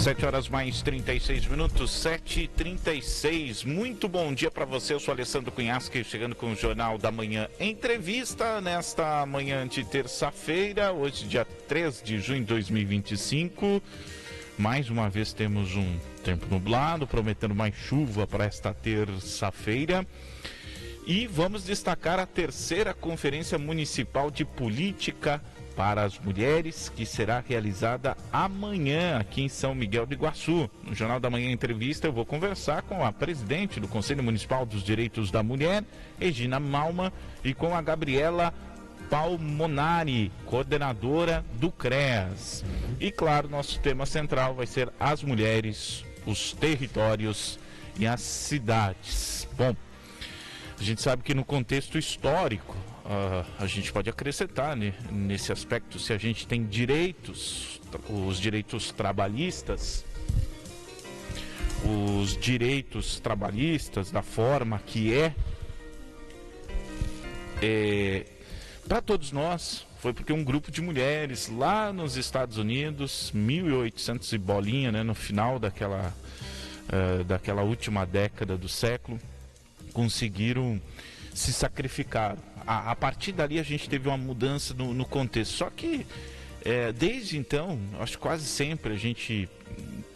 7 horas mais 36 minutos, 7h36. Muito bom dia para você. Eu sou Alessandro Cunhasque, chegando com o Jornal da Manhã Entrevista, nesta manhã de terça-feira, hoje dia 3 de junho de 2025. Mais uma vez temos um tempo nublado, prometendo mais chuva para esta terça-feira. E vamos destacar a terceira Conferência Municipal de Política para as Mulheres, que será realizada amanhã aqui em São Miguel do Iguaçu. No Jornal da Manhã Entrevista eu vou conversar com a presidente do Conselho Municipal dos Direitos da Mulher, Regina Malma, e com a Gabriela Palmonari, coordenadora do CREAS. E claro, nosso tema central vai ser as mulheres, os territórios e as cidades. Bom, a gente sabe que no contexto histórico, a gente pode acrescentar, né, nesse aspecto, se a gente tem direitos, os direitos trabalhistas da forma que para todos nós, foi porque um grupo de mulheres lá nos Estados Unidos, 1800 e bolinha, né, no final daquela última década do século, conseguiram se sacrificar. A partir dali a gente teve uma mudança no contexto. Só que desde então, acho que quase sempre a gente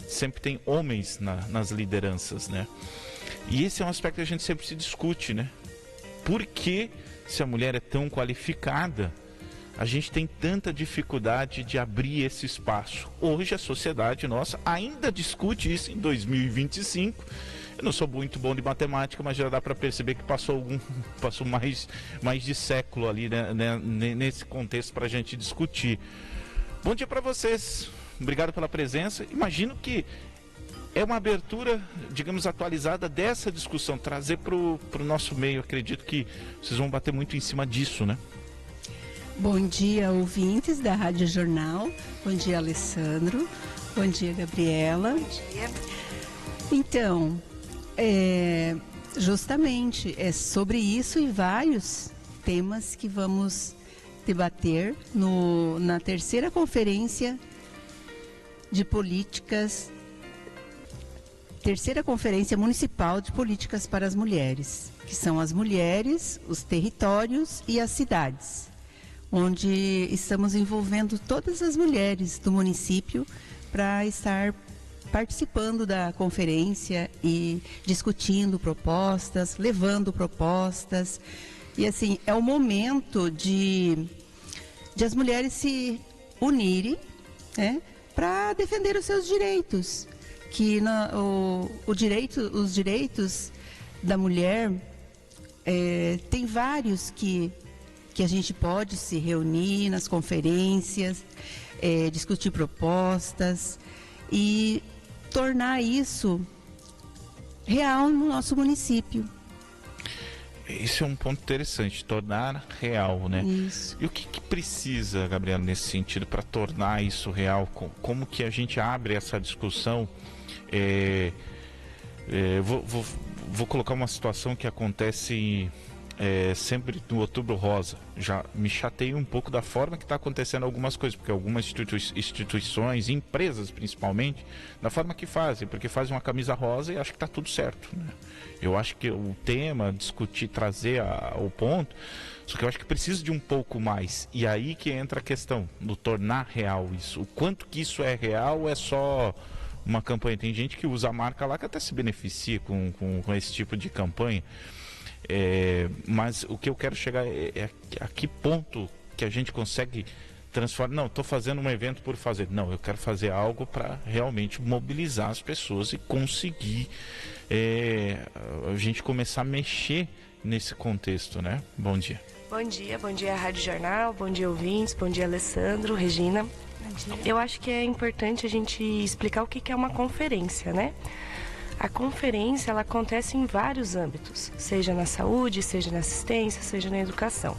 sempre tem homens nas lideranças, né? E esse é um aspecto que a gente sempre se discute, né? Por que, se a mulher é tão qualificada, a gente tem tanta dificuldade de abrir esse espaço? Hoje a sociedade nossa ainda discute isso em 2025. Eu não sou muito bom de matemática, mas já dá para perceber que passou mais de século ali, né, nesse contexto para a gente discutir. Bom dia para vocês, obrigado pela presença. Imagino que é uma abertura, digamos, atualizada dessa discussão, trazer para o nosso meio. Acredito que vocês vão bater muito em cima disso, né? Bom dia, ouvintes da Rádio Jornal. Bom dia, Alessandro. Bom dia, Gabriela. Bom dia. Então, justamente é sobre isso e vários temas que vamos debater na terceira Conferência de Políticas, terceira Conferência Municipal de Políticas para as Mulheres, que são as mulheres, os territórios e as cidades, onde estamos envolvendo todas as mulheres do município para estar participando da conferência e discutindo propostas, levando propostas. E assim, é o momento de as mulheres se unirem, né, para defender os seus direitos. Que os direitos da mulher, tem vários que a gente pode se reunir nas conferências, discutir propostas e tornar isso real no nosso município. Esse é um ponto interessante, tornar real, né? Isso. E o que precisa, Gabriela, nesse sentido, para tornar isso real? Como que a gente abre essa discussão? Vou colocar uma situação que acontece sempre no Outubro Rosa. Já me chateio um pouco da forma que está acontecendo algumas coisas, porque algumas instituições, empresas principalmente, da forma que fazem, porque fazem uma camisa rosa e acho que está tudo certo, né? Eu acho que o tema, discutir, trazer ao ponto, só que eu acho que precisa de um pouco mais. E aí que entra a questão do tornar real isso. O quanto que isso é real é só uma campanha. Tem gente que usa a marca lá que até se beneficia com esse tipo de campanha. Mas o que eu quero chegar é a que ponto que a gente consegue transformar. Não, estou fazendo um evento por fazer. Não, eu quero fazer algo para realmente mobilizar as pessoas e conseguir a gente começar a mexer nesse contexto, né? Bom dia. Bom dia Rádio Jornal, bom dia ouvintes, bom dia Alessandro, Regina. Bom dia. Eu acho que é importante a gente explicar o que é uma conferência, né? A conferência, ela acontece em vários âmbitos, seja na saúde, seja na assistência, seja na educação.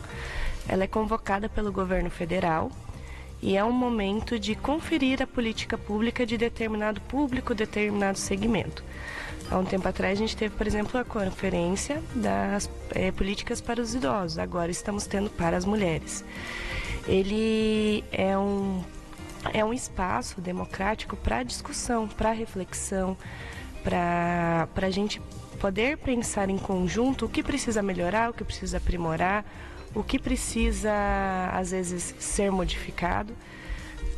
Ela é convocada pelo governo federal e é um momento de conferir a política pública de determinado público, determinado segmento. Há um tempo atrás a gente teve, por exemplo, a conferência das políticas para os idosos, agora estamos tendo para as mulheres. Ele é um é um espaço democrático para discussão, para reflexão, para a gente poder pensar em conjunto o que precisa melhorar, o que precisa aprimorar, o que precisa, às vezes, ser modificado.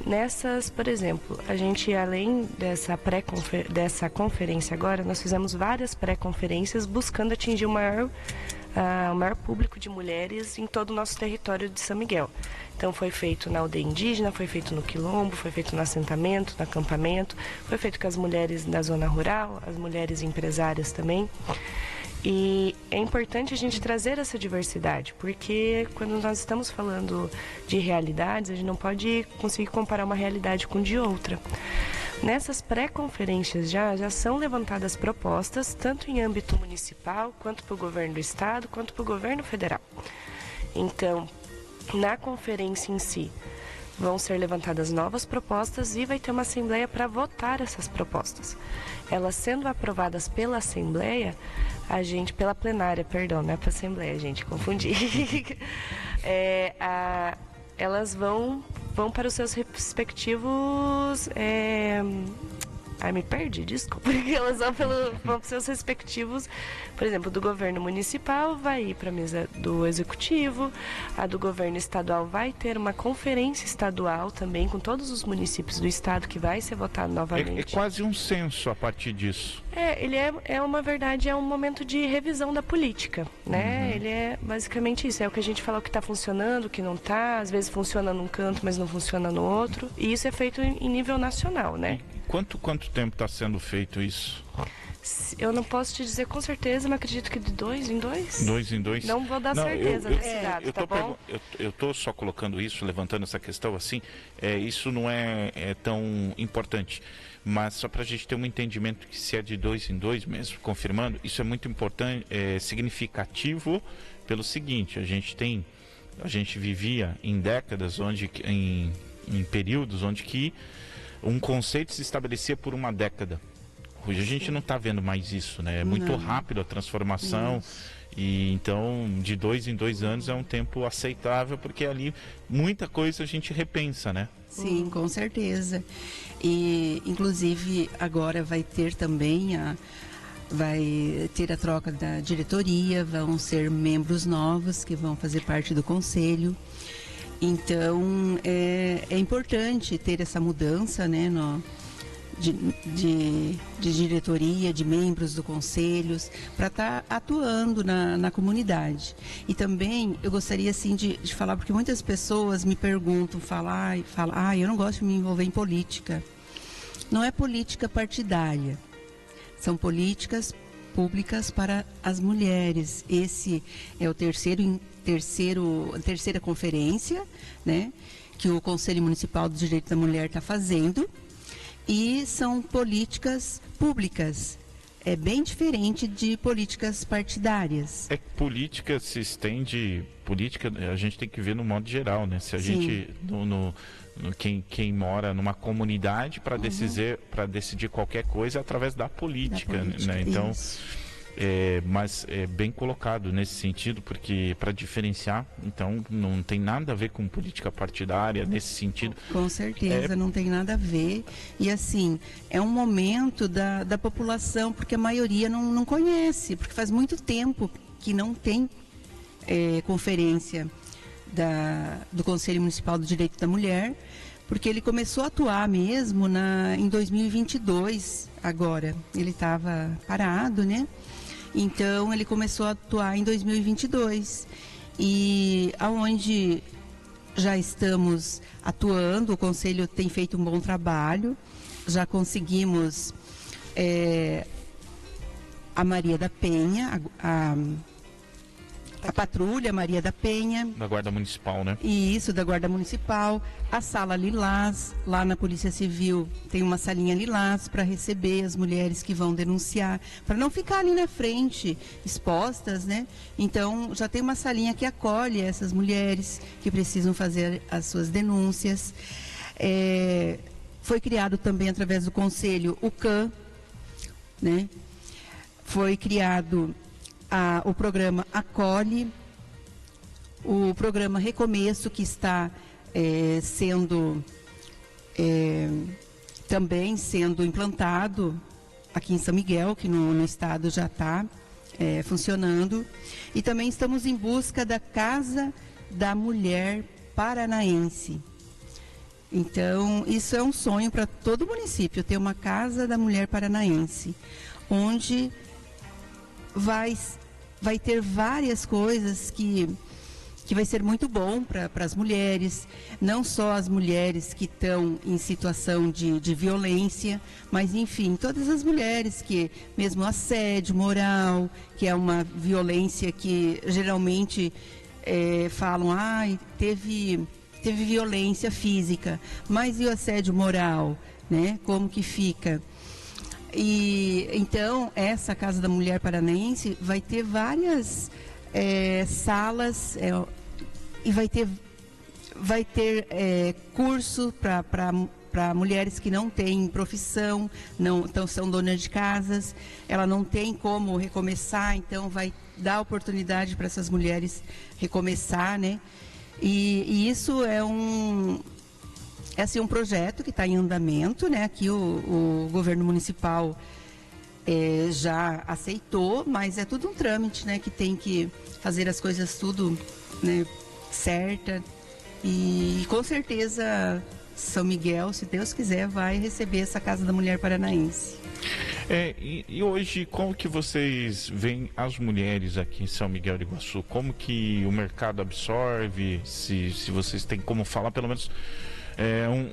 Nessas, por exemplo, a gente, além dessa conferência agora, nós fizemos várias pré-conferências buscando atingir o maior público de mulheres em todo o nosso território de São Miguel. Então foi feito na aldeia indígena, foi feito no quilombo, foi feito no assentamento, no acampamento, foi feito com as mulheres da zona rural, as mulheres empresárias também. E é importante a gente trazer essa diversidade, porque quando nós estamos falando de realidades, a gente não pode conseguir comparar uma realidade com de outra. Nessas pré-conferências já são levantadas propostas, tanto em âmbito municipal, quanto para o governo do estado, quanto para o governo federal. Então, na conferência em si, vão ser levantadas novas propostas e vai ter uma assembleia para votar essas propostas. Elas sendo aprovadas pela assembleia, pela plenária, perdão, não é para assembleia, gente, confundi. Elas vão para os seus respectivos... me perdi, desculpa. Elas vão para os seus respectivos, por exemplo, do governo municipal vai ir para a mesa do executivo, a do governo estadual vai ter uma conferência estadual também com todos os municípios do estado que vai ser votado novamente. É quase um censo a partir disso. Ele é uma verdade, é um momento de revisão da política, né? Ele é basicamente isso, é o que a gente fala, o que está funcionando, o que não está, às vezes funciona num canto, mas não funciona no outro, e isso é feito em nível nacional, né? Quanto tempo está sendo feito isso? Eu não posso te dizer com certeza, mas acredito que de 2 em 2. 2 em 2? Não vou dar certeza desse dado, tá bom? Eu estou só colocando isso, levantando essa questão assim, isso não é tão importante, mas só para a gente ter um entendimento que se é de 2 em 2 mesmo, confirmando, isso é muito importante, significativo pelo seguinte, a gente vivia em décadas, em períodos onde que um conceito se estabelecia por uma década. Hoje a gente não está vendo mais isso, né? É muito rápido a transformação. E então, de 2 em 2 anos é um tempo aceitável, porque ali muita coisa a gente repensa, né? Sim, com certeza. E, inclusive, agora vai ter também a troca da diretoria, vão ser membros novos que vão fazer parte do conselho. Então, é importante ter essa mudança, né, de diretoria, de membros do conselhos, para estar atuando na comunidade. E também eu gostaria assim, de falar, porque muitas pessoas me perguntam, falam, eu não gosto de me envolver em política. Não é política partidária, são políticas públicas para as mulheres. Esse é a terceira conferência, né, que o Conselho Municipal do Direito da Mulher está fazendo, e são políticas públicas. É bem diferente de políticas partidárias. Política se estende, política a gente tem que ver no modo geral, né? Se a gente, quem mora numa comunidade para decidir qualquer coisa através da política, né? Então, mas é bem colocado nesse sentido, porque para diferenciar, então não tem nada a ver com política partidária nesse sentido. Com certeza, não tem nada a ver. E assim, é um momento da população, porque a maioria não conhece, porque faz muito tempo que não tem conferência do Conselho Municipal do Direito da Mulher, porque ele começou a atuar mesmo em 2022, agora. Ele estava parado, né? Então, ele começou a atuar em 2022. E aonde já estamos atuando, o Conselho tem feito um bom trabalho. Já conseguimos a Maria da Penha, a patrulha Maria da Penha. Da Guarda Municipal, né? Isso, da Guarda Municipal. A sala Lilás, lá na Polícia Civil, tem uma salinha Lilás para receber as mulheres que vão denunciar, para não ficar ali na frente, expostas, né? Então, já tem uma salinha que acolhe essas mulheres que precisam fazer as suas denúncias. Foi criado também, através do Conselho, o CAN, né? Foi criado o programa Acolhe, o programa Recomeço, que está sendo também sendo implantado aqui em São Miguel, que no estado já está funcionando. E também estamos em busca da Casa da Mulher Paranaense. Então, isso é um sonho para todo o município, ter uma Casa da Mulher Paranaense, onde vai ter várias coisas que vai ser muito bom para as mulheres, não só as mulheres que estão em situação de violência, mas, enfim, todas as mulheres que, mesmo assédio moral, que é uma violência que geralmente falam, teve violência física, mas e o assédio moral, né? Como que fica? E então essa Casa da Mulher Paranaense vai ter várias salas e vai ter curso para mulheres que não têm profissão, então são donas de casas, ela não tem como recomeçar, então vai dar oportunidade para essas mulheres recomeçar, né? E isso é um projeto que está em andamento, né? Aqui o governo municipal já aceitou, mas é tudo um trâmite, né? Que tem que fazer as coisas tudo, né, certa. E com certeza São Miguel, se Deus quiser, vai receber essa Casa da Mulher Paranaense. E hoje, como que vocês veem as mulheres aqui em São Miguel do Iguaçu? Como que o mercado absorve? Se vocês têm como falar, pelo menos,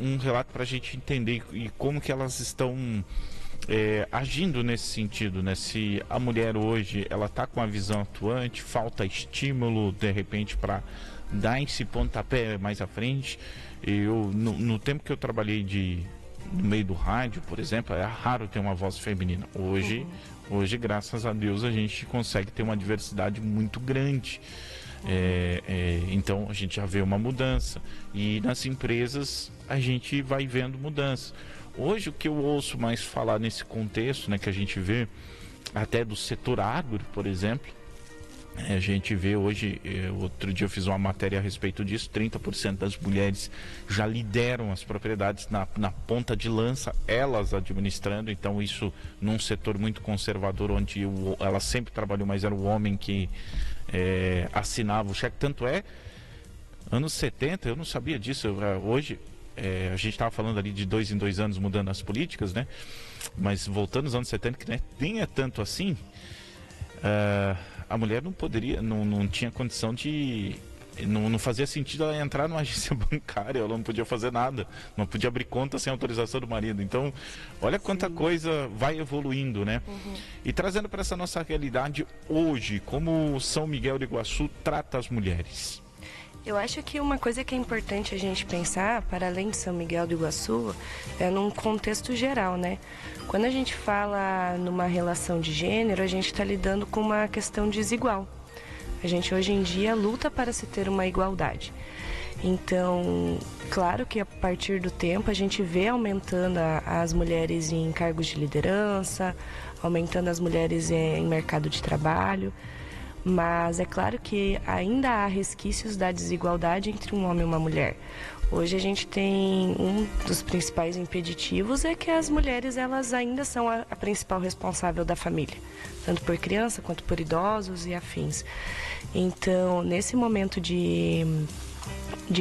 um relato para a gente entender e como que elas estão agindo nesse sentido, né? Se a mulher hoje, ela está com a visão atuante, falta estímulo, de repente, para dar esse pontapé mais à frente. No tempo que eu trabalhei no meio do rádio, por exemplo, é raro ter uma voz feminina. Hoje, graças a Deus, a gente consegue ter uma diversidade muito grande. Então, a gente já vê uma mudança. E nas empresas, a gente vai vendo mudança. Hoje, o que eu ouço mais falar nesse contexto, né, que a gente vê, até do setor agro, por exemplo, a gente vê hoje, outro dia eu fiz uma matéria a respeito disso, 30% das mulheres já lideram as propriedades na ponta de lança, elas administrando. Então isso num setor muito conservador, onde ela sempre trabalhou, mas era o homem que assinava o cheque. Tanto anos 70, eu não sabia disso. Hoje a gente estava falando ali de 2 em 2 anos mudando as políticas, né? Mas voltando aos anos 70, que nem é tanto assim, a mulher não poderia, não tinha condição de... Não fazia sentido ela entrar numa agência bancária, ela não podia fazer nada, não podia abrir conta sem autorização do marido. Então, olha quanta coisa vai evoluindo, né? E trazendo para essa nossa realidade hoje, como São Miguel do Iguaçu trata as mulheres? Eu acho que uma coisa que é importante a gente pensar, para além de São Miguel do Iguaçu, é num contexto geral, né? Quando a gente fala numa relação de gênero, a gente está lidando com uma questão desigual. A gente hoje em dia luta para se ter uma igualdade. Então, claro que a partir do tempo a gente vê aumentando as mulheres em cargos de liderança, aumentando as mulheres em mercado de trabalho. Mas é claro que ainda há resquícios da desigualdade entre um homem e uma mulher. Hoje a gente tem um dos principais impeditivos é que as mulheres elas ainda são a principal responsável da família, tanto por criança quanto por idosos e afins. Então, nesse momento de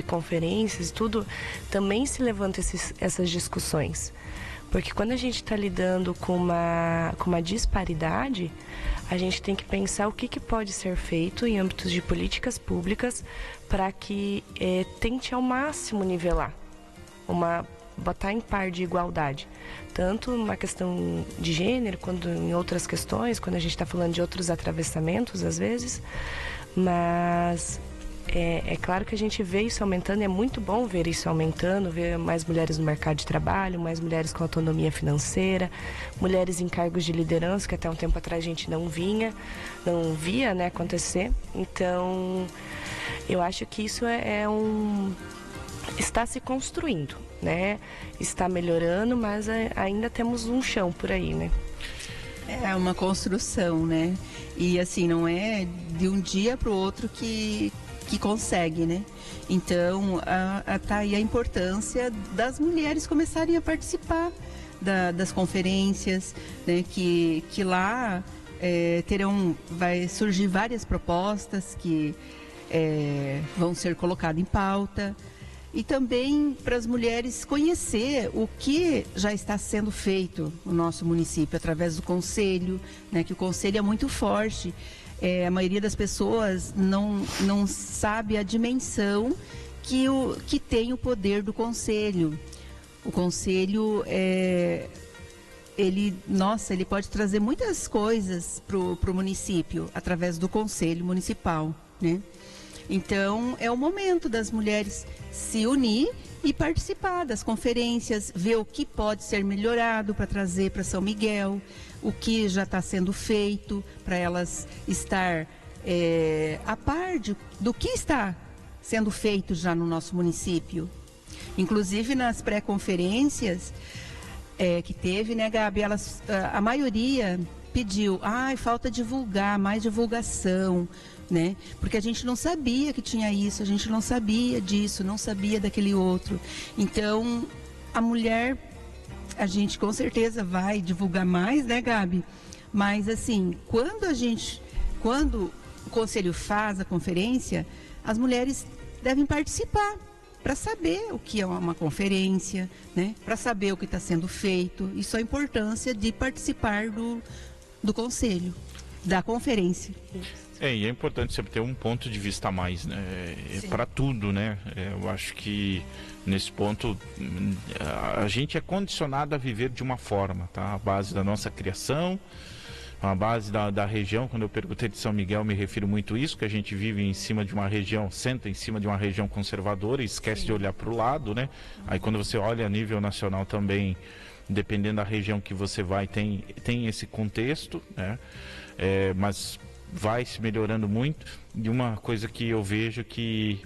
conferências, tudo, também se levanta essas discussões. Porque quando a gente está lidando com uma disparidade, a gente tem que pensar o que pode ser feito em âmbitos de políticas públicas para que tente ao máximo nivelar, botar em par de igualdade. Tanto numa questão de gênero, quanto em outras questões, quando a gente está falando de outros atravessamentos, às vezes. Mas é claro que a gente vê isso aumentando, e é muito bom ver isso aumentando, ver mais mulheres no mercado de trabalho, mais mulheres com autonomia financeira, mulheres em cargos de liderança, que até um tempo atrás a gente não via, né, acontecer. Então, eu acho que isso está se construindo, né? Está melhorando, mas ainda temos um chão por aí, né? É uma construção, né? E assim, não é de um dia para o outro que que consegue, né? Então, tá aí a importância das mulheres começarem a participar das conferências, né? Que lá vai surgir várias propostas que vão ser colocadas em pauta. E também para as mulheres conhecer o que já está sendo feito no nosso município, através do conselho, né, que o conselho é muito forte. A maioria das pessoas não sabe a dimensão que tem o poder do conselho. O conselho, ele pode trazer muitas coisas para o município, através do conselho municipal, né? Então, é o momento das mulheres se unir e participar das conferências, ver o que pode ser melhorado para trazer para São Miguel, o que já está sendo feito, para elas estar a par do que está sendo feito já no nosso município. Inclusive, nas pré-conferências que teve, né, Gabi, a maioria pediu, falta divulgar, mais divulgação, né? Porque a gente não sabia que tinha isso, a gente não sabia disso, não sabia daquele outro. Então, a mulher, a gente com certeza vai divulgar mais, né, Gabi? Mas, assim, quando o conselho faz a conferência, as mulheres devem participar para saber o que é uma conferência, né? Para saber o que está sendo feito. Isso é a importância de participar do conselho, da conferência. E é importante sempre ter um ponto de vista a mais, né? Para tudo, né? Eu acho que nesse ponto a gente é condicionado a viver de uma forma, tá? A base da nossa criação, a base da região. Quando eu perguntei de São Miguel, me refiro muito a isso, que a gente vive em cima de uma região, senta em cima de uma região conservadora e esquece de olhar para o lado, né? Aí quando você olha a nível nacional também, dependendo da região que você vai, tem esse contexto, né? Mas vai se melhorando muito. E uma coisa que eu vejo que,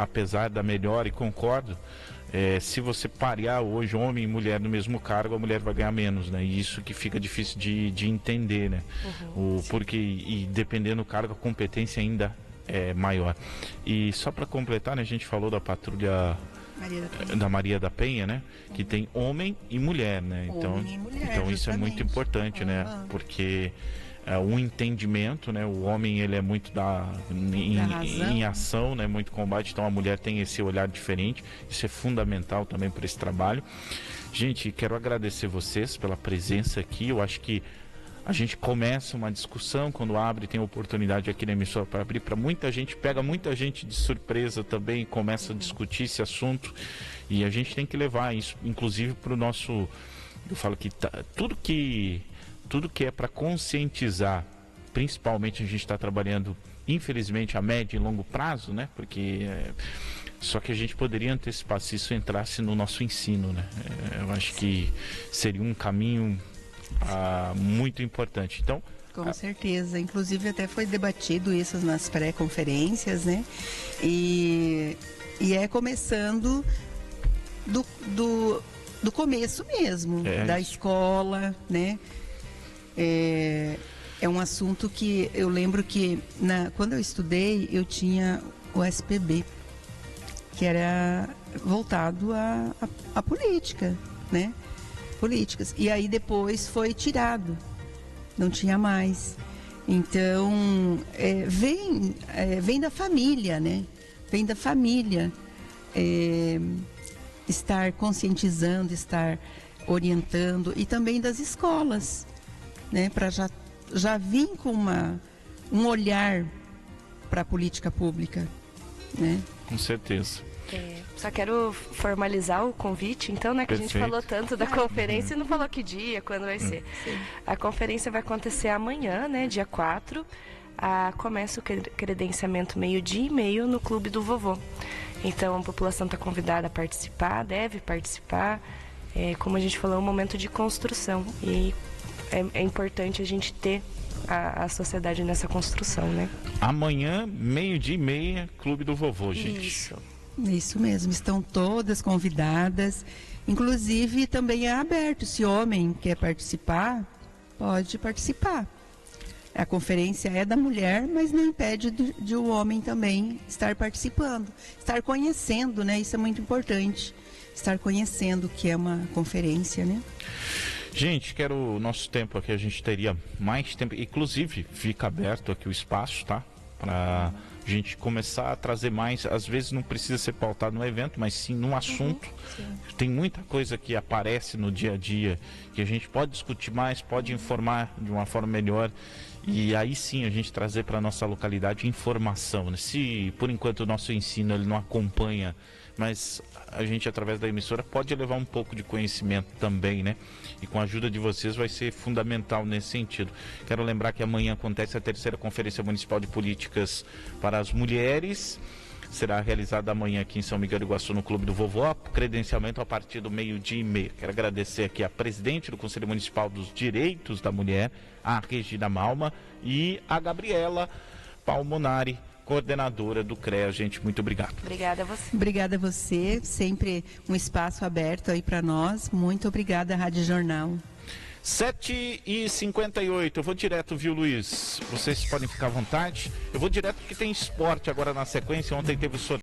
apesar da melhora, e concordo, se você parear hoje homem e mulher no mesmo cargo, a mulher vai ganhar menos, né? E isso que fica difícil de entender, né? Porque, e dependendo do cargo, a competência ainda é maior. E só para completar, né, a gente falou da patrulha da Maria da Penha, né? Que tem homem e mulher, né? Então isso é muito importante, né? Porque um entendimento, né? O homem, ele é muito em ação, né? Muito combate, então a mulher tem esse olhar diferente. Isso é fundamental também para esse trabalho. Gente, quero agradecer vocês pela presença aqui. Eu acho que a gente começa uma discussão, quando abre, tem oportunidade aqui na emissora para abrir para muita gente, pega muita gente de surpresa também, começa a discutir esse assunto, e a gente tem que levar isso, inclusive, para o nosso... Eu falo que tudo que é para conscientizar, principalmente a gente está trabalhando, infelizmente, a médio e longo prazo, né? Porque só que a gente poderia antecipar se isso entrasse no nosso ensino, né? Eu acho que seria um caminho muito importante. Então, com certeza, inclusive até foi debatido isso nas pré-conferências, né? E é começando do começo mesmo, da escola, né? É um assunto que eu lembro que quando eu estudei, eu tinha o SPB, que era voltado à política, né? Políticas. E aí depois foi tirado, não tinha mais. Então, vem da família, né? Vem da família estar conscientizando, estar orientando, e também das escolas, né? Para já vir com um olhar para a política pública, né? Com certeza. Só quero formalizar o convite, então, né? Que Perfeito. A gente falou tanto da conferência e não falou que dia, quando vai ser. Sim. A conferência vai acontecer amanhã, né? Dia 4. Começa o credenciamento 12h30 no Clube do Vovô. Então, a população está convidada a participar, deve participar. Como a gente falou, é um momento de construção. E é importante a gente ter a sociedade nessa construção, né? Amanhã, 12h30, Clube do Vovô, gente. Isso mesmo, estão todas convidadas, inclusive também é aberto, se homem quer participar, pode participar. A conferência é da mulher, mas não impede de o homem também estar participando, estar conhecendo, né? Isso é muito importante, estar conhecendo o que é uma conferência, né? Gente, quero o nosso tempo aqui, a gente teria mais tempo, inclusive fica aberto aqui o espaço, tá? Para a gente começar a trazer mais, às vezes não precisa ser pautado no evento, mas sim no assunto. Tem muita coisa que aparece no dia a dia, que a gente pode discutir mais, pode informar de uma forma melhor. E aí sim a gente trazer para a nossa localidade informação, né? Se por enquanto o nosso ensino ele não acompanha, mas a gente através da emissora pode levar um pouco de conhecimento também, né? E com a ajuda de vocês vai ser fundamental nesse sentido. Quero lembrar que amanhã acontece a 3ª Conferência Municipal de Políticas para as Mulheres. Será realizada amanhã aqui em São Miguel do Iguaçu, no Clube do Vovó, credenciamento a partir do 12h30. Quero agradecer aqui a presidente do Conselho Municipal dos Direitos da Mulher, a Regina Malma, e a Gabriela Palmonari, coordenadora do CREA. Gente, muito obrigado. Obrigada a você. Obrigada a você, sempre um espaço aberto aí para nós. Muito obrigada, Rádio Jornal. 7h58, eu vou direto, viu, Luiz? Vocês podem ficar à vontade. Eu vou direto porque tem esporte agora na sequência. Ontem teve o sorteio.